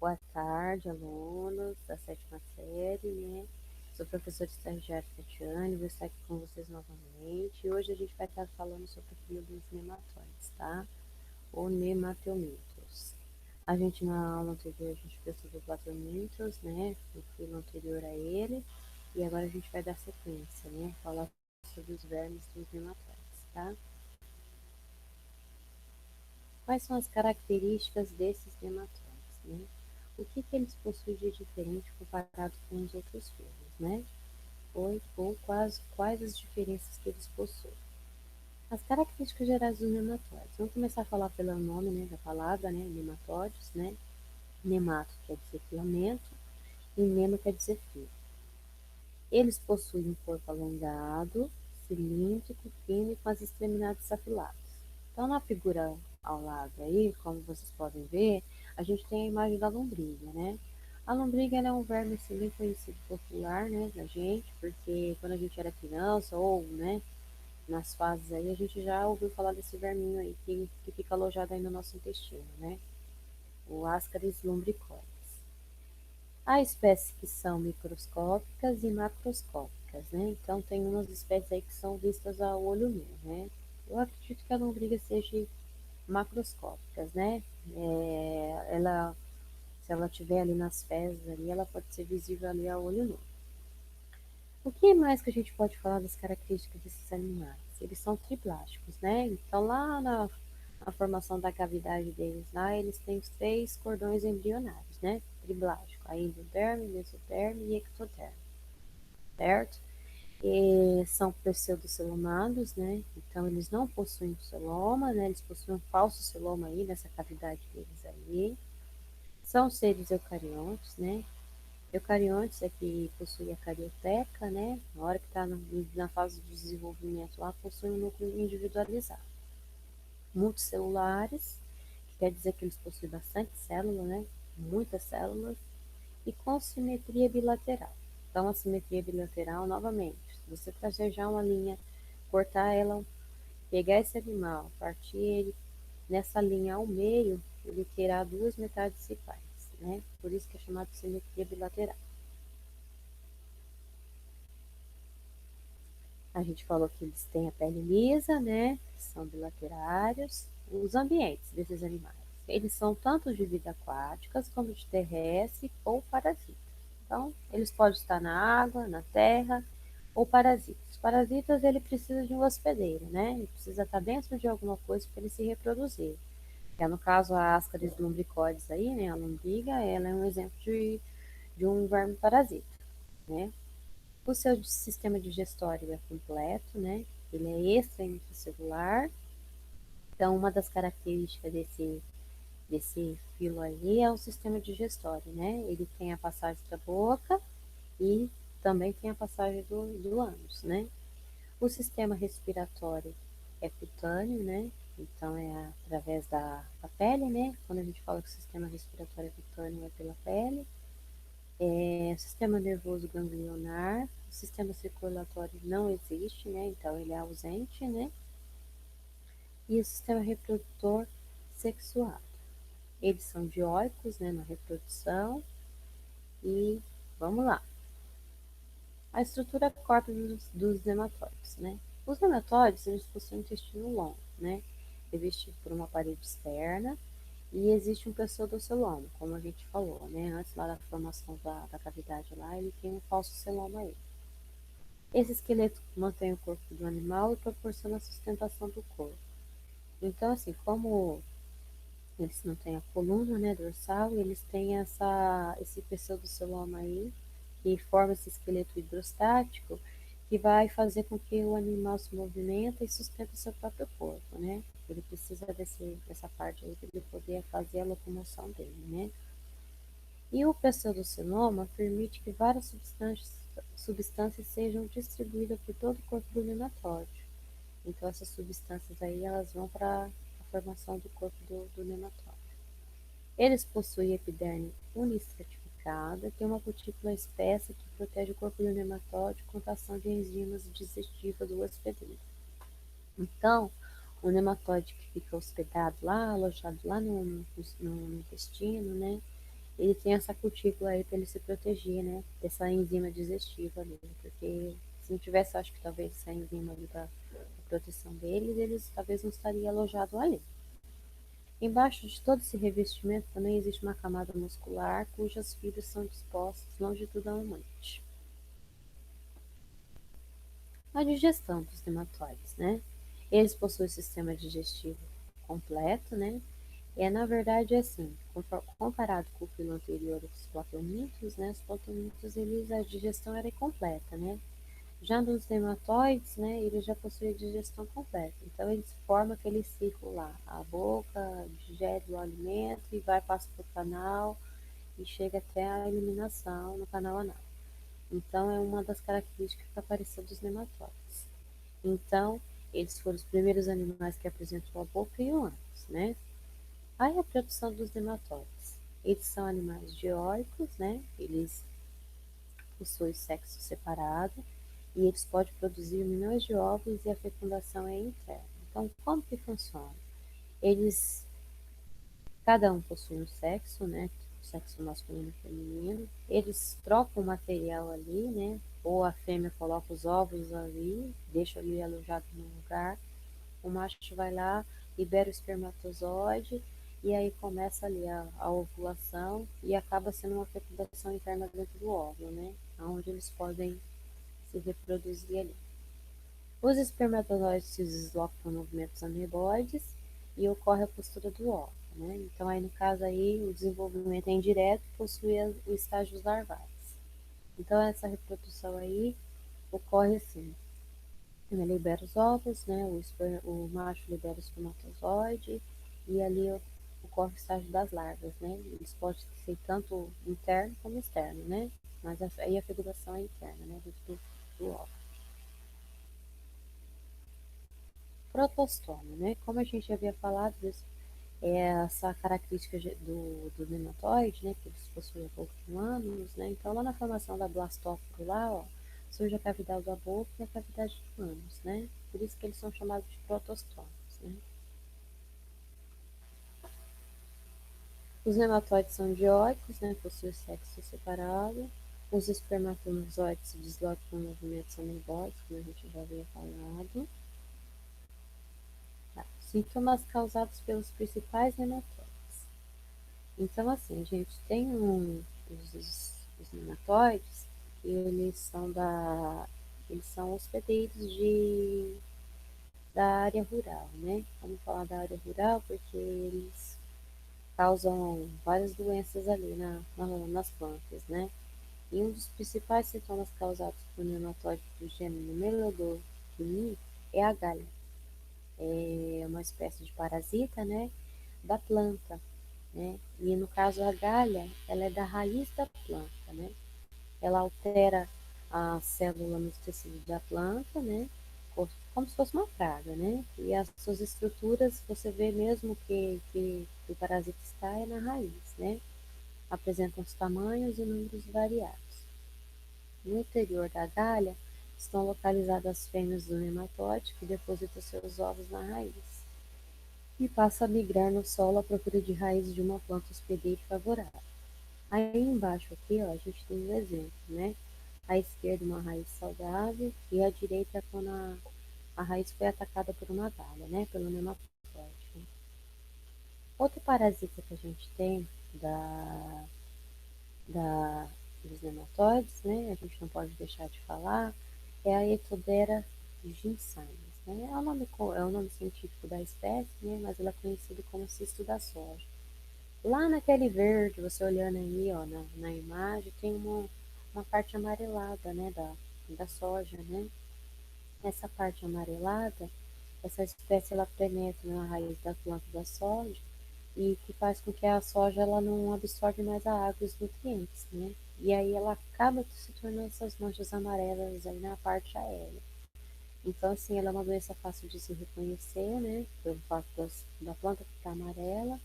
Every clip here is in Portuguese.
Boa tarde, alunos da sétima série, né? Sou professora estagiária Tatiane, vou estar aqui com vocês novamente. E hoje a gente vai estar falando sobre o filo dos nematóides, tá? Ou nematelmintos. A gente, na aula anterior, a gente fez sobre o platelmintos, né? O filo anterior a ele. E agora a gente vai dar sequência, né? Falar sobre os vermes dos nematóides, tá? Quais são as características desses nematóides, né? O que eles possuem de diferente comparado com os outros fungos, né? Ou quais as diferenças que eles possuem. As características gerais dos nematóides. Vamos começar a falar pelo nome, né, da palavra, né, nematóides, né? Nemato quer dizer filamento e nemo quer dizer fio. Eles possuem um corpo alongado, cilíndrico, fino e com as extremidades afiladas. Então, na figura ao lado aí, como vocês podem ver, a gente tem a imagem da lombriga, né? A lombriga é um verme assim, bem conhecido popular, né, da gente, porque quando a gente era criança ou, né, nas fases aí, a gente já ouviu falar desse verminho aí que fica alojado aí no nosso intestino, né? O Ascaris lumbricoides. Há espécies que são microscópicas e macroscópicas, né? Então, tem umas espécies aí que são vistas ao olho nu, né? Eu acredito que a lombriga seja macroscópicas, né? Se ela estiver ali nas fezes ali, ela pode ser visível ali ao olho nu. O que mais que a gente pode falar das características desses animais? Eles são triplásticos, né? Então, lá na formação da cavidade deles, lá eles têm os três cordões embrionários, né? Triplástico, a endoderme, mesoderme e ectoderme, certo? E são pseudocelomados, né? Então, eles não possuem celoma, né? Eles possuem um falso celoma aí nessa cavidade deles aí. São seres eucariontes, né? Eucariontes é que possui a carioteca, né? Na hora que está na fase de desenvolvimento lá, possui um núcleo individualizado. Multicelulares, que quer dizer que eles possuem bastante célula, né? Muitas células, e com simetria bilateral. Então, a simetria bilateral, novamente, se você tracejar uma linha, cortar ela, pegar esse animal, partir ele nessa linha ao meio, ele terá duas metades iguais, né? Por isso que é chamado de simetria bilateral. A gente falou que eles têm a pele lisa, né? São bilaterários. Os ambientes desses animais. Eles são tanto de vida aquáticas como de terrestre ou parasitas. Então, eles podem estar na água, na terra ou parasitas. Os parasitas, ele precisa de um hospedeiro, né? Ele precisa estar dentro de alguma coisa para ele se reproduzir. Que é no caso a Ascaris lumbricoides aí, né? A lombriga, ela é um exemplo de um verme parasita, né? O seu sistema digestório é completo, né? Ele é extra intracelular. Então, uma das características desse filo aí é o sistema digestório, né? Ele tem a passagem da boca e também tem a passagem do ânus, né? O sistema respiratório é cutâneo, né? Então, é através da pele, né? Quando a gente fala que o sistema respiratório é cutâneo, é pela pele. Sistema nervoso ganglionar, o sistema circulatório não existe, né? Então ele é ausente, né? E o sistema reprodutor sexuado. Eles são dioicos, né, na reprodução. E vamos lá. A estrutura corpus dos nematóides, né? Os nematóides, eles possuem um intestino longo, né? Revestido por uma parede externa e existe um pseudoceloma, como a gente falou, né? Antes lá da formação da cavidade lá, ele tem um falso celoma aí. Esse esqueleto mantém o corpo do animal e proporciona a sustentação do corpo. Então, assim, como eles não têm a coluna, né, dorsal, eles têm esse pseudoceloma aí, que forma esse esqueleto hidrostático, que vai fazer com que o animal se movimente e sustente o seu próprio corpo, né? Ele precisa dessa parte aí para ele poder fazer a locomoção dele, né? E o pseudocinoma permite que várias substâncias sejam distribuídas por todo o corpo do nematóide. Então, essas substâncias aí, elas vão para a formação do corpo do nematóide. Eles possuem epiderme uniestratificada, que é uma cutícula espessa que protege o corpo do nematóide contra a ação de enzimas digestivas do hospedeiro. Então, o nematóide que fica hospedado lá, alojado lá no intestino, né? ele tem essa cutícula aí para ele se proteger, né, dessa enzima digestiva ali, porque se não tivesse, acho que talvez essa enzima ali para a proteção deles, eles talvez não estariam alojados ali. Embaixo de todo esse revestimento também existe uma camada muscular cujas fibras são dispostas longitudinalmente. A digestão dos nematóides, né? Eles possuem sistema digestivo completo, né? Na verdade, é assim, comparado com o filo anterior, os platônitos, né? Os platônitos, a digestão era incompleta, né? Já nos nematóides, né? Eles já possuem a digestão completa. Então, eles formam aquele ciclo lá. A boca digere o alimento e passa para o canal e chega até a eliminação no canal anal. Então, é uma das características que apareceu dos nematóides. Então, eles foram os primeiros animais que apresentam a boca e o ânus, né? A reprodução dos nematóides. Eles são animais dioicos, né? Eles possuem sexo separado e eles podem produzir milhões de ovos e a fecundação é interna. Então, como que funciona? Eles, cada um possui um sexo, né? Sexo masculino e feminino. Eles trocam o material ali, né? Ou a fêmea coloca os ovos ali, deixa ali alojado num lugar. O macho vai lá, libera o espermatozoide e aí começa ali a ovulação e acaba sendo uma fecundação interna dentro do óvulo, né? Onde eles podem se reproduzir ali. Os espermatozoides se deslocam por movimentos ameboides e ocorre a postura do óvulo, né? Então aí no caso aí o desenvolvimento é indireto, possui os estágios larvais. Então essa reprodução aí ocorre assim, ele libera os ovos, né? O macho libera o espermatozoide e ali ocorre o estágio das larvas, né? Eles podem ser tanto interno como externo, né? Mas aí a fecundação é interna, né? Dentro do óvulo. Protostoma, né? Como a gente havia falado, essa característica do nematóide, né? Que eles possuem a boca com ânus, né? Então lá na formação da blastóforo lá, ó, surge a cavidade da boca e a cavidade do ânus, né? Por isso que eles são chamados de protostomas, né? Os nematóides são dioicos, né? Possuem sexo separado. Os espermatozoides se deslocam com movimentos ameboides, como a gente já havia falado. Tá. Sintomas causados pelos principais nematóides. Então, assim, a gente tem os nematóides que eles são hospedeiros da área rural, né? Vamos falar da área rural porque eles causam várias doenças ali nas plantas, né? E um dos principais sintomas causados por nematóide do gênero Melodorhini é a galha. É uma espécie de parasita, né, da planta, né? E no caso a galha, ela é da raiz da planta, né? Ela altera a célula no tecido da planta, né? Como se fosse uma praga, né? E as suas estruturas, você vê mesmo que o parasita está é na raiz, né? Apresentam os tamanhos e números variados. No interior da galha estão localizadas as fêmeas do nematóide que depositam seus ovos na raiz e passa a migrar no solo à procura de raízes de uma planta hospedeira favorável. Aí embaixo aqui, ó, a gente tem um exemplo, né? À esquerda uma raiz saudável e à direita quando a raiz foi atacada por uma galha, né? Pelo nematóide. Né? Outro parasita que a gente tem da, dos nematóides, né? A gente não pode deixar de falar, é a Ectodera ginsalis. Né? É o nome científico da espécie, né? Mas ela é conhecida como cisto da soja. Lá naquele verde, você olhando aí, ó, na imagem, tem uma parte amarelada, né, da soja, né? Essa parte amarelada, essa espécie ela penetra na raiz da planta da soja e que faz com que a soja ela não absorve mais a água e os nutrientes, né? E aí ela acaba se tornando essas manchas amarelas aí na parte aérea. Então, assim, ela é uma doença fácil de se reconhecer, né? Pelo fato da planta ficar amarela.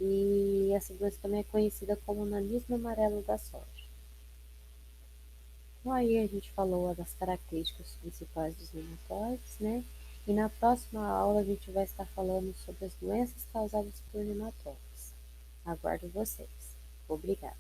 E essa doença também é conhecida como nanismo amarelo da soja. Então, aí a gente falou das características principais dos nematóides, né? E na próxima aula a gente vai estar falando sobre as doenças causadas por nematóides. Aguardo vocês. Obrigada.